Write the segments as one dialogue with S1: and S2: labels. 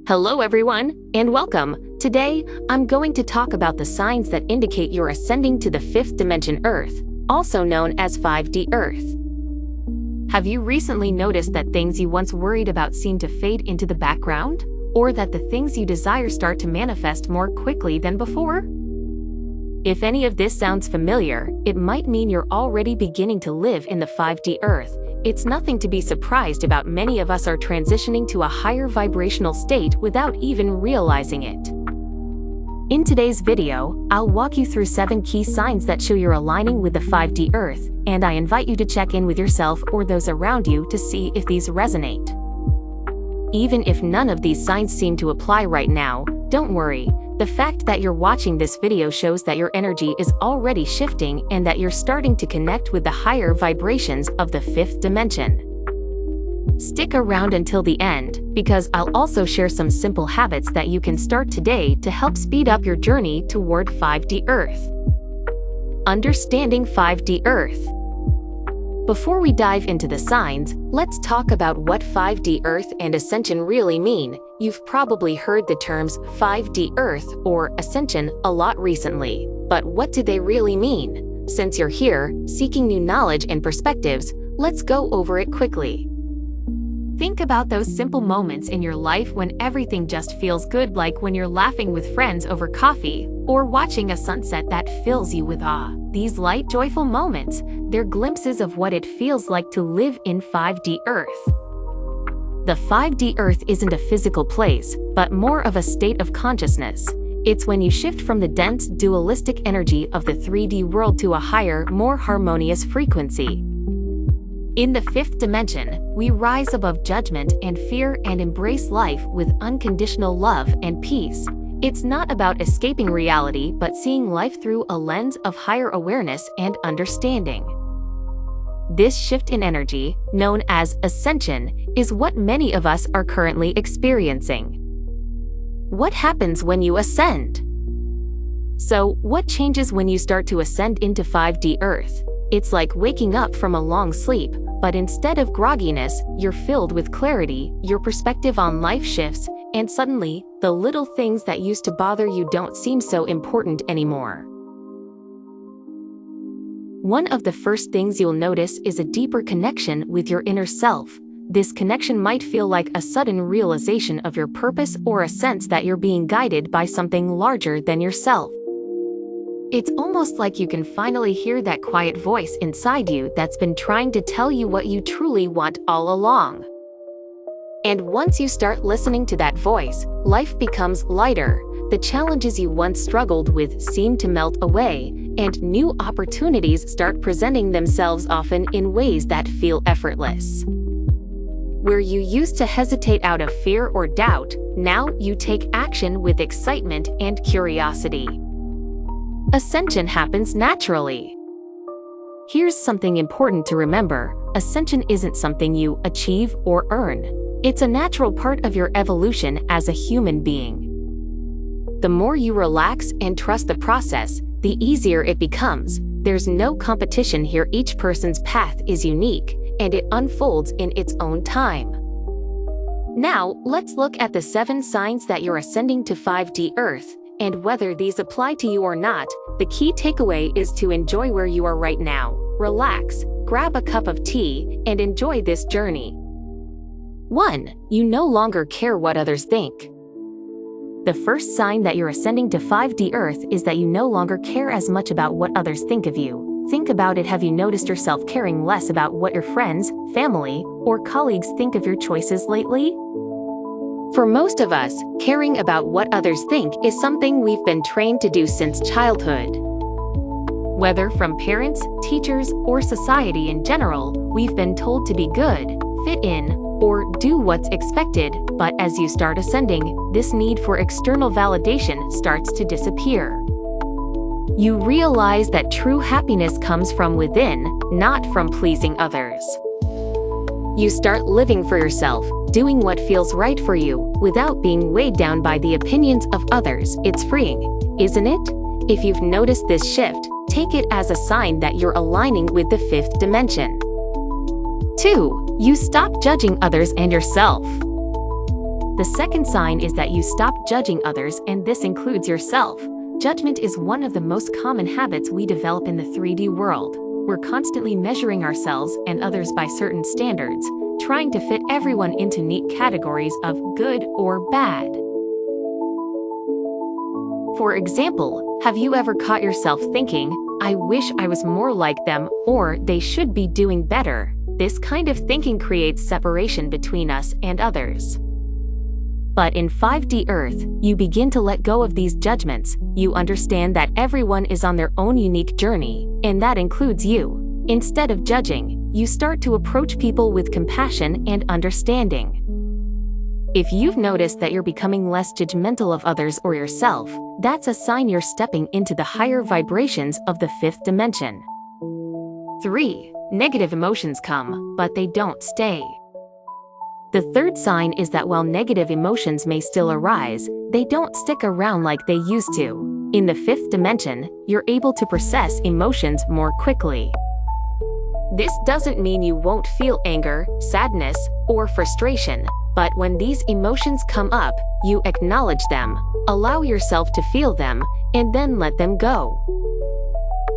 S1: Hello everyone, and welcome. Today, I'm going to talk about the signs that indicate you're ascending to the fifth dimension Earth, also known as 5D Earth. Have you recently noticed that things you once worried about seem to fade into the background? Or that the things you desire start to manifest more quickly than before? If any of this sounds familiar, it might mean you're already beginning to live in the 5D Earth. It's nothing to be surprised about. Many of us are transitioning to a higher vibrational state without even realizing it. In today's video, I'll walk you through 7 key signs that show you're aligning with the 5D Earth, and I invite you to check in with yourself or those around you to see if these resonate. Even if none of these signs seem to apply right now, don't worry. The fact that you're watching this video shows that your energy is already shifting and that you're starting to connect with the higher vibrations of the fifth dimension. Stick around until the end, because I'll also share some simple habits that you can start today to help speed up your journey toward 5D Earth. Understanding 5D Earth. Before we dive into the signs, let's talk about what 5D Earth and Ascension really mean. You've probably heard the terms 5D Earth or Ascension a lot recently, but what do they really mean? Since you're here, seeking new knowledge and perspectives, let's go over it quickly. Think about those simple moments in your life when everything just feels good, like when you're laughing with friends over coffee, or watching a sunset that fills you with awe. These light, joyful moments, they're glimpses of what it feels like to live in 5D Earth. The 5D Earth isn't a physical place, but more of a state of consciousness. It's when you shift from the dense, dualistic energy of the 3D world to a higher, more harmonious frequency. In the fifth dimension, we rise above judgment and fear and embrace life with unconditional love and peace. It's not about escaping reality, but seeing life through a lens of higher awareness and understanding. This shift in energy, known as ascension, is what many of us are currently experiencing. What happens when you ascend? So, what changes when you start to ascend into 5D Earth? It's like waking up from a long sleep, but instead of grogginess, you're filled with clarity, your perspective on life shifts, and suddenly, the little things that used to bother you don't seem so important anymore. One of the first things you'll notice is a deeper connection with your inner self. This connection might feel like a sudden realization of your purpose or a sense that you're being guided by something larger than yourself. It's almost like you can finally hear that quiet voice inside you that's been trying to tell you what you truly want all along. And once you start listening to that voice, life becomes lighter. The challenges you once struggled with seem to melt away, and new opportunities start presenting themselves, often in ways that feel effortless. Where you used to hesitate out of fear or doubt, now you take action with excitement and curiosity. Ascension happens naturally. Here's something important to remember: ascension isn't something you achieve or earn. It's a natural part of your evolution as a human being. The more you relax and trust the process, the easier it becomes. There's no competition here. Each person's path is unique, and it unfolds in its own time. Now, let's look at the 7 signs that you're ascending to 5D Earth, and whether these apply to you or not. The key takeaway is to enjoy where you are right now. Relax, grab a cup of tea, and enjoy this journey. 1. You no longer care what others think. The first sign that you're ascending to 5D Earth is that you no longer care as much about what others think of you. Think about it. Have you noticed yourself caring less about what your friends, family, or colleagues think of your choices lately? For most of us, caring about what others think is something we've been trained to do since childhood. Whether from parents, teachers, or society in general, we've been told to be good, fit in, or do what's expected. But as you start ascending, this need for external validation starts to disappear. You realize that true happiness comes from within, not from pleasing others. You start living for yourself, doing what feels right for you, without being weighed down by the opinions of others. It's freeing, isn't it? If you've noticed this shift, take it as a sign that you're aligning with the fifth dimension. 2. You stop judging others and yourself. The second sign is that you stop judging others, and this includes yourself. Judgment is one of the most common habits we develop in the 3D world. We're constantly measuring ourselves and others by certain standards, trying to fit everyone into neat categories of good or bad. For example, have you ever caught yourself thinking, "I wish I was more like them," or "they should be doing better"? This kind of thinking creates separation between us and others. But in 5D Earth, you begin to let go of these judgments. You understand that everyone is on their own unique journey, and that includes you. Instead of judging, you start to approach people with compassion and understanding. If you've noticed that you're becoming less judgmental of others or yourself, that's a sign you're stepping into the higher vibrations of the 5th dimension. 3. Negative emotions come, but they don't stay. The third sign is that while negative emotions may still arise, they don't stick around like they used to. In the 5th dimension, you're able to process emotions more quickly. This doesn't mean you won't feel anger, sadness, or frustration, but when these emotions come up, you acknowledge them, allow yourself to feel them, and then let them go.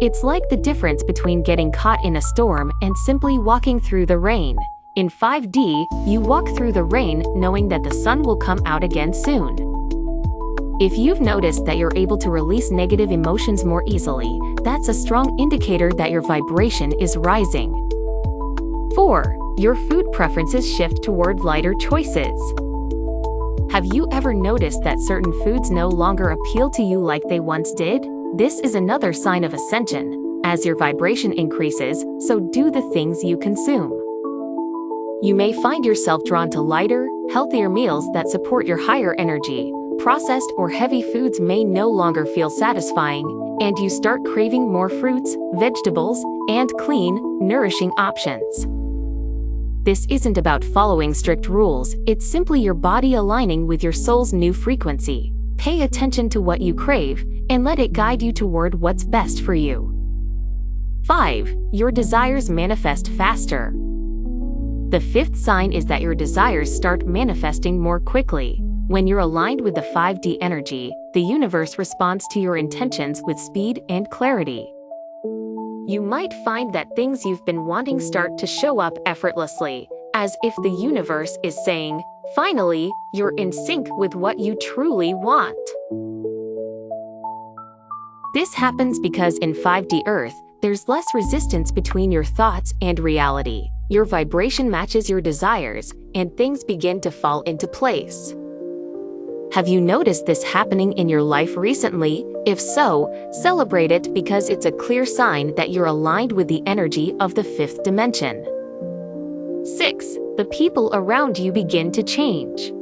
S1: It's like the difference between getting caught in a storm and simply walking through the rain. In 5D, you walk through the rain knowing that the sun will come out again soon. If you've noticed that you're able to release negative emotions more easily, that's a strong indicator that your vibration is rising. 4. Your food preferences shift toward lighter choices. Have you ever noticed that certain foods no longer appeal to you like they once did? This is another sign of ascension. As your vibration increases, so do the things you consume. You may find yourself drawn to lighter, healthier meals that support your higher energy. Processed or heavy foods may no longer feel satisfying, and you start craving more fruits, vegetables, and clean, nourishing options. This isn't about following strict rules, it's simply your body aligning with your soul's new frequency. Pay attention to what you crave, and let it guide you toward what's best for you. 5. Your desires manifest faster. The 5th sign is that your desires start manifesting more quickly. When you're aligned with the 5D energy, the universe responds to your intentions with speed and clarity. You might find that things you've been wanting start to show up effortlessly, as if the universe is saying, "Finally, you're in sync with what you truly want." This happens because in 5D Earth, there's less resistance between your thoughts and reality. Your vibration matches your desires, and things begin to fall into place. Have you noticed this happening in your life recently? If so, celebrate it because it's a clear sign that you're aligned with the energy of the 5th dimension. 6. The people around you begin to change.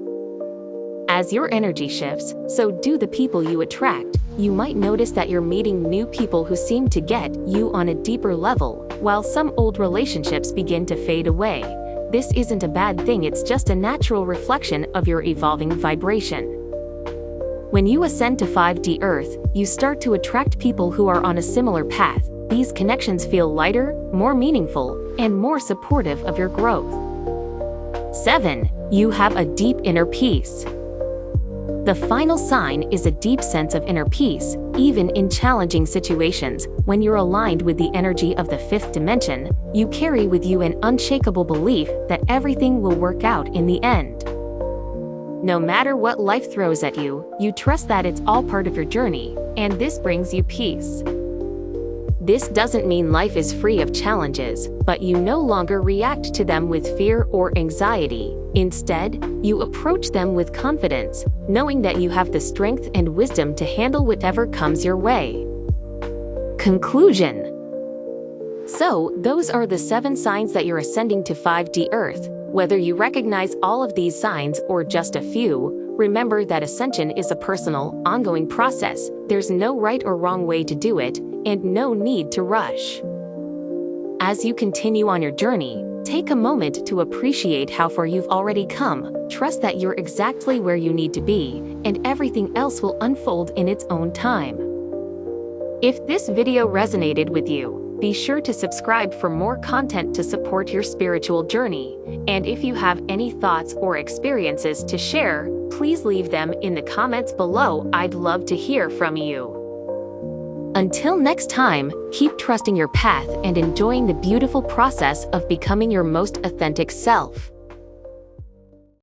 S1: As your energy shifts, so do the people you attract. You might notice that you're meeting new people who seem to get you on a deeper level, while some old relationships begin to fade away. This isn't a bad thing, it's just a natural reflection of your evolving vibration. When you ascend to 5D Earth, you start to attract people who are on a similar path. These connections feel lighter, more meaningful, and more supportive of your growth. 7. You have a deep inner peace. The final sign is a deep sense of inner peace, even in challenging situations. When you're aligned with the energy of the 5th dimension, you carry with you an unshakable belief that everything will work out in the end. No matter what life throws at you, you trust that it's all part of your journey, and this brings you peace. This doesn't mean life is free of challenges, but you no longer react to them with fear or anxiety. Instead, you approach them with confidence, knowing that you have the strength and wisdom to handle whatever comes your way. Conclusion. So, those are the 7 signs that you're ascending to 5D Earth. Whether you recognize all of these signs or just a few, remember that ascension is a personal, ongoing process. There's no right or wrong way to do it, and no need to rush. As you continue on your journey, take a moment to appreciate how far you've already come. Trust that you're exactly where you need to be, and everything else will unfold in its own time. If this video resonated with you, Be sure to subscribe for more content to support your spiritual journey. And if you have any thoughts or experiences to share, please leave them in the comments below. I'd love to hear from you. Until next time, keep trusting your path and enjoying the beautiful process of becoming your most authentic self.